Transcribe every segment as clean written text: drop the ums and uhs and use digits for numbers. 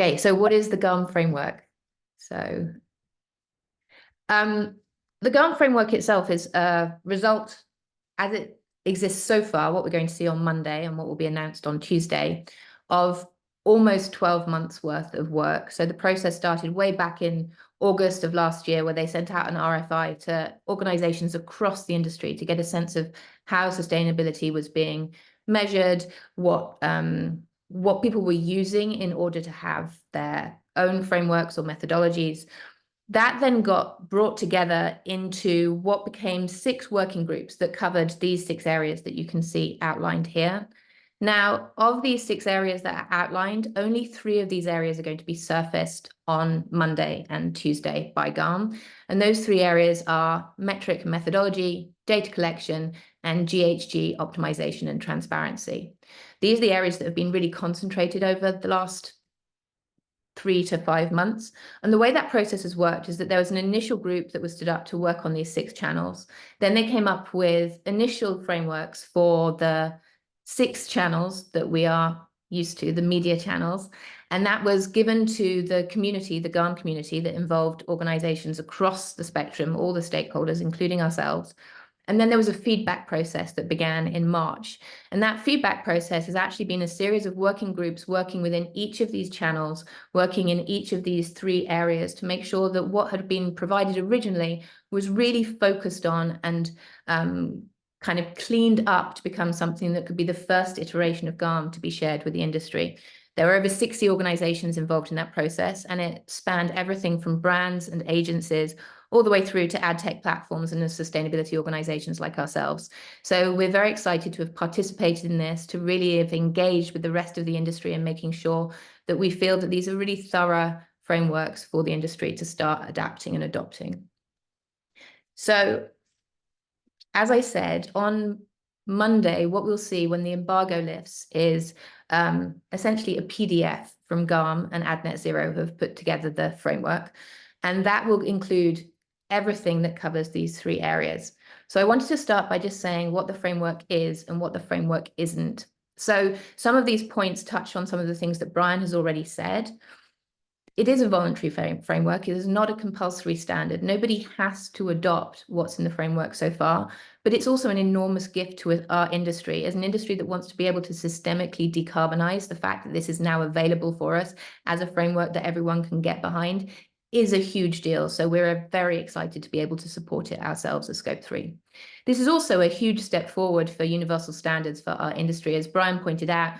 Okay, so what is the GARM framework? So the GARM framework itself is a result, as it exists so far, what we're going to see on Monday and what will be announced on Tuesday, of almost 12 months worth of work. So the process started way back in August of last year, where they sent out an RFI to organizations across the industry to get a sense of how sustainability was being measured, what people were using in order to have their own frameworks or methodologies. That then got brought together into what became 6 working groups that covered these 6 areas that you can see outlined here. Now, of these 6 areas that are outlined, only 3 of these areas are going to be surfaced on Monday and Tuesday by GARM. And those 3 areas are metric methodology, data collection, and GHG optimization and transparency. These are the areas that have been really concentrated over the last 3 to 5 months. And the way that process has worked is that there was an initial group that was stood up to work on these 6 channels. Then they came up with initial frameworks for the 6 channels that we are used to, the media channels. And that was given to the community, the GARM community, that involved organizations across the spectrum, all the stakeholders, including ourselves. And then there was a feedback process that began in March. And that feedback process has actually been a series of working groups working within each of these channels, working in each of these 3 areas to make sure that what had been provided originally was really focused on and kind of cleaned up to become something that could be the first iteration of GARM to be shared with the industry. There were over 60 organizations involved in that process, and it spanned everything from brands and agencies all the way through to ad tech platforms and sustainability organizations like ourselves. So we're very excited to have participated in this, to really have engaged with the rest of the industry and making sure that we feel that these are really thorough frameworks for the industry to start adapting and adopting. So, as I said, on Monday, what we'll see when the embargo lifts is essentially a PDF from GARM and AdNet Zero who have put together the framework. And that will include everything that covers these 3 areas. So I wanted to start by just saying what the framework is and what the framework isn't. So some of these points touch on some of the things that Brian has already said. It is a voluntary framework. It is not a compulsory standard. Nobody has to adopt what's in the framework so far, but it's also an enormous gift to our industry. As an industry that wants to be able to systemically decarbonize, the fact that this is now available for us as a framework that everyone can get behind is a huge deal. So we're very excited to be able to support it ourselves as Scope3. This is also a huge step forward for universal standards for our industry. As Brian pointed out,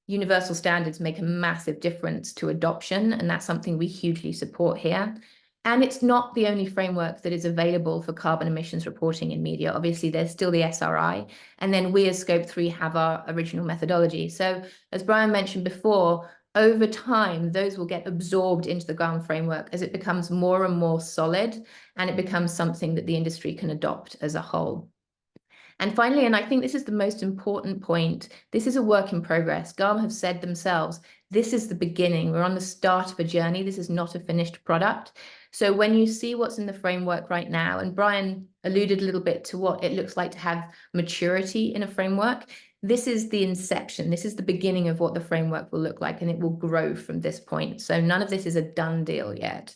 universal standards make a massive difference to adoption, and that's something we hugely support here. And it's not the only framework that is available for carbon emissions reporting in media. Obviously, there's still the SRI, and then we as Scope3 have our original methodology. So as Brian mentioned before, over time, those will get absorbed into the GARM framework as it becomes more and more solid, and it becomes something that the industry can adopt as a whole. And finally, and I think this is the most important point, this is a work in progress. GARM have said themselves, this is the beginning. We're on the start of a journey. This is not a finished product. So when you see what's in the framework right now, and Brian alluded a little bit to what it looks like to have maturity in a framework, this is the inception. This is the beginning of what the framework will look like, and it will grow from this point. So none of this is a done deal yet.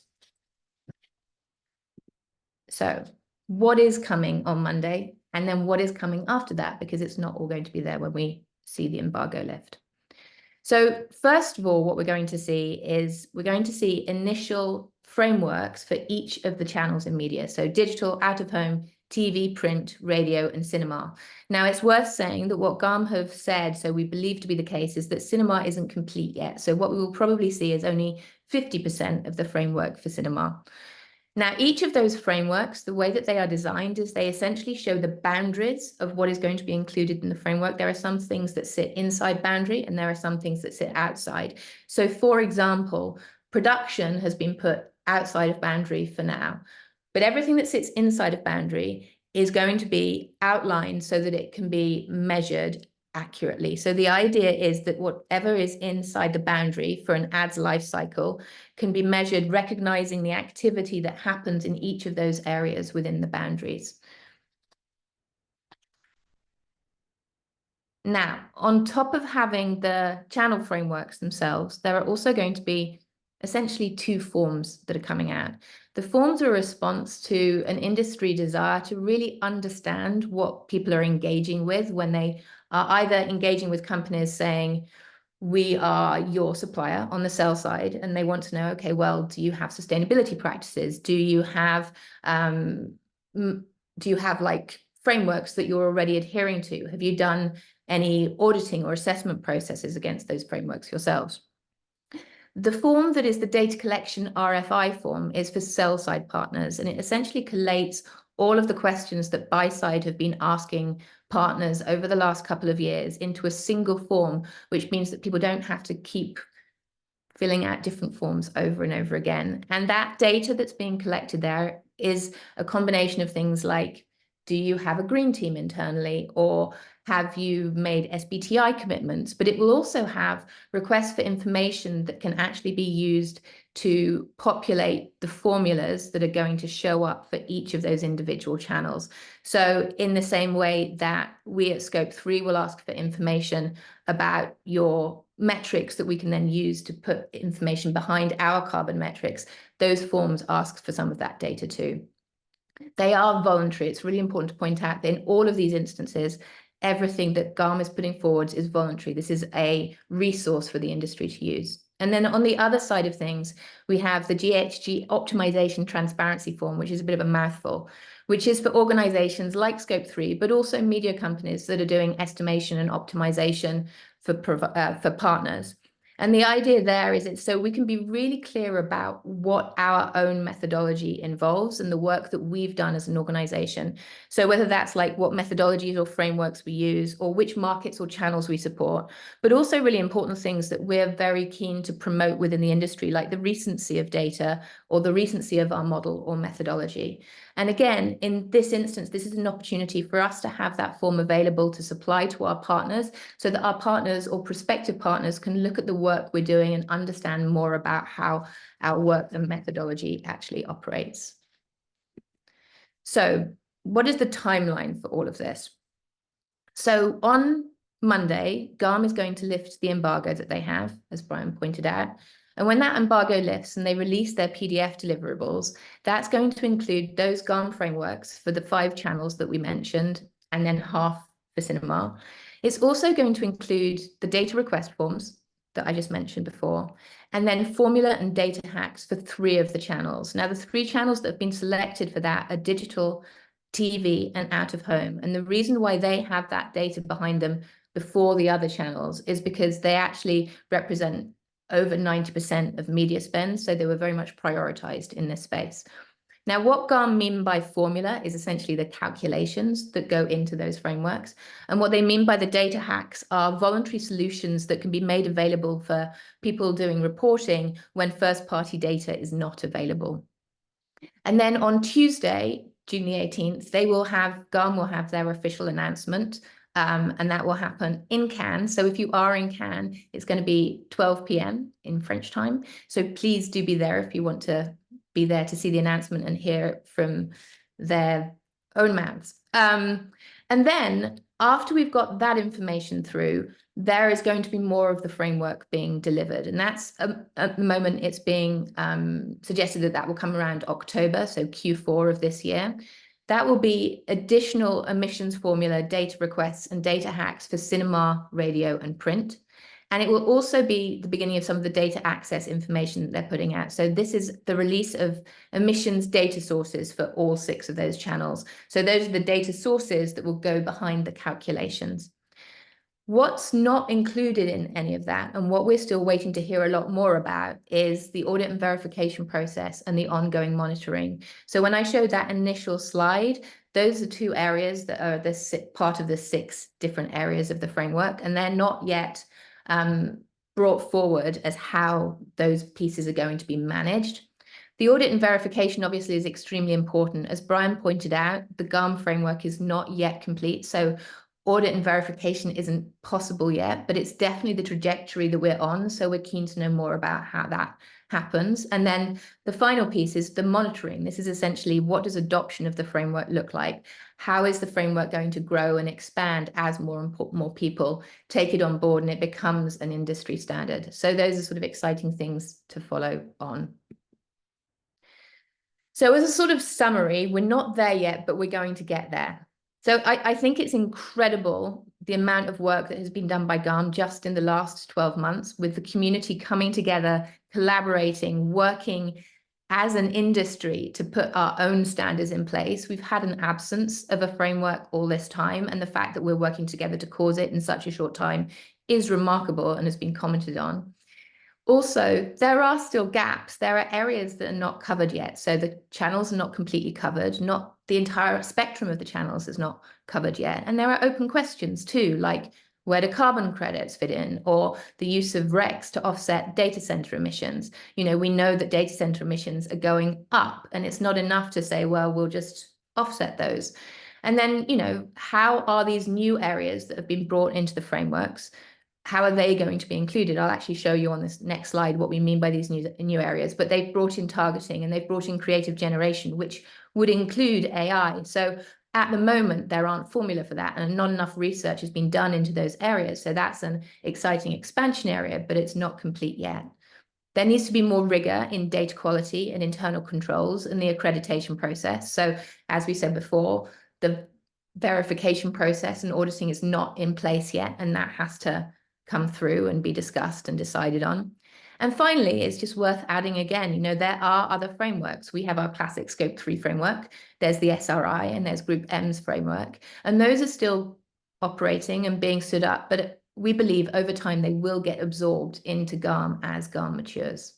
So what is coming on Monday? And then what is coming after that? Because it's not all going to be there when we see the embargo lift. So first of all, what we're going to see is we're going to see initial frameworks for each of the channels in media. So digital, out of home, TV, print, radio, and cinema. Now, it's worth saying that what GARM have said, so we believe to be the case, is that cinema isn't complete yet. So what we will probably see is only 50% of the framework for cinema. Now, each of those frameworks, the way that they are designed is they essentially show the boundaries of what is going to be included in the framework. There are some things that sit inside boundary, and there are some things that sit outside. So, for example, production has been put outside of boundary for now, but everything that sits inside of boundary is going to be outlined so that it can be measured accurately. So the idea is that whatever is inside the boundary for an ad's life cycle can be measured, recognizing the activity that happens in each of those areas within the boundaries. Now, on top of having the channel frameworks themselves, there are also going to be essentially two forms that are coming out. The forms are a response to an industry desire to really understand what people are engaging with when they are either engaging with companies saying, we are your supplier on the sell side, and they want to know, okay, well, do you have sustainability practices? Do you have like frameworks that you're already adhering to? Have you done any auditing or assessment processes against those frameworks yourselves? The form that is the data collection RFI form is for sell-side partners, and it essentially collates all of the questions that buy-side have been asking partners over the last couple of years into a single form, which means that people don't have to keep filling out different forms over and over again. And that data that's being collected there is a combination of things like, do you have a green team internally, or have you made SBTI commitments? But it will also have requests for information that can actually be used to populate the formulas that are going to show up for each of those individual channels. So in the same way that we at Scope3 will ask for information about your metrics that we can then use to put information behind our carbon metrics, those forms ask for some of that data too. They are voluntary. It's really important to point out that in all of these instances, everything that GARM is putting forward is voluntary. This is a resource for the industry to use. And then on the other side of things, we have the GHG optimization transparency form, which is a bit of a mouthful, which is for organizations like Scope3, but also media companies that are doing estimation and optimization for partners. And the idea there is it's so we can be really clear about what our own methodology involves and the work that we've done as an organization. So whether that's like what methodologies or frameworks we use, or which markets or channels we support, but also really important things that we're very keen to promote within the industry, like the recency of data or the recency of our model or methodology. And again, in this instance, this is an opportunity for us to have that form available to supply to our partners so that our partners or prospective partners can look at the work we're doing and understand more about how our work and methodology actually operates. So what is the timeline for all of this? So on Monday, GARM is going to lift the embargo that they have, as Brian pointed out. And when that embargo lifts and they release their PDF deliverables, that's going to include those GARM frameworks for the 5 channels that we mentioned, and then half for cinema. It's also going to include the data request forms that I just mentioned before, and then formula and data hacks for 3 of the channels. Now, the 3 channels that have been selected for that are digital, TV, and out of home. And the reason why they have that data behind them before the other channels is because they actually represent over 90% of media spend. So they were very much prioritized in this space. Now, what GARM mean by formula is essentially the calculations that go into those frameworks. And what they mean by the data hacks are voluntary solutions that can be made available for people doing reporting when first-party data is not available. And then on Tuesday, June the 18th, GARM will have their official announcement, and that will happen in Cannes. So if you are in Cannes, it's going to be 12 p.m. in French time. So please do be there if you want to be there to see the announcement and hear it from their own mouths. And then after we've got that information through, there is going to be more of the framework being delivered. And that's at the moment it's being suggested that that will come around October, so Q4 of this year. That will be additional emissions formula, data requests, and data hacks for cinema, radio, and print. And it will also be the beginning of some of the data access information that they're putting out. So this is the release of emissions data sources for all 6 of those channels. So those are the data sources that will go behind the calculations. What's not included in any of that, and what we're still waiting to hear a lot more about, is the audit and verification process and the ongoing monitoring. So when I showed that initial slide, those are 2 areas that are part of the 6 different areas of the framework, and they're not yet brought forward as how those pieces are going to be managed. The audit and verification obviously is extremely important. As Brian pointed out, the GARM framework is not yet complete, so audit and verification isn't possible yet, but it's definitely the trajectory that we're on. So we're keen to know more about how happens. And then the final piece is the monitoring. This is essentially, what does adoption of the framework look like? How is the framework going to grow and expand as more people take it on board and it becomes an industry standard? So those are sort of exciting things to follow on. So as a sort of summary, we're not there yet, but we're going to get there. So I think it's incredible the amount of work that has been done by GARM just in the last 12 months, with the community coming together, collaborating, working as an industry to put our own standards in place. We've had an absence of a framework all this time, and the fact that we're working together to cause it in such a short time is remarkable and has been commented on. Also, there are still gaps. There are areas that are not covered yet. So the channels are not completely covered. Not the entire spectrum of the channels is not covered yet. And there are open questions too, like where do carbon credits fit in, or the use of RECs to offset data center emissions. You know, we know that data center emissions are going up, and it's not enough to say, well, we'll just offset those. And then, you know, how are these new areas that have been brought into the frameworks, how are they going to be included? I'll actually show you on this next slide what we mean by these new areas, but they've brought in targeting and they've brought in creative generation, which would include AI. So at the moment, there aren't formula for that, and not enough research has been done into those areas. So that's an exciting expansion area, but it's not complete yet. There needs to be more rigor in data quality and internal controls in the accreditation process. So as we said before, the verification process and auditing is not in place yet, and that has to come through and be discussed and decided on. And finally, it's just worth adding again, you know, there are other frameworks. We have our classic Scope3 framework, there's the SRI, and there's Group M's framework. And those are still operating and being stood up, but we believe over time they will get absorbed into GARM as GARM matures.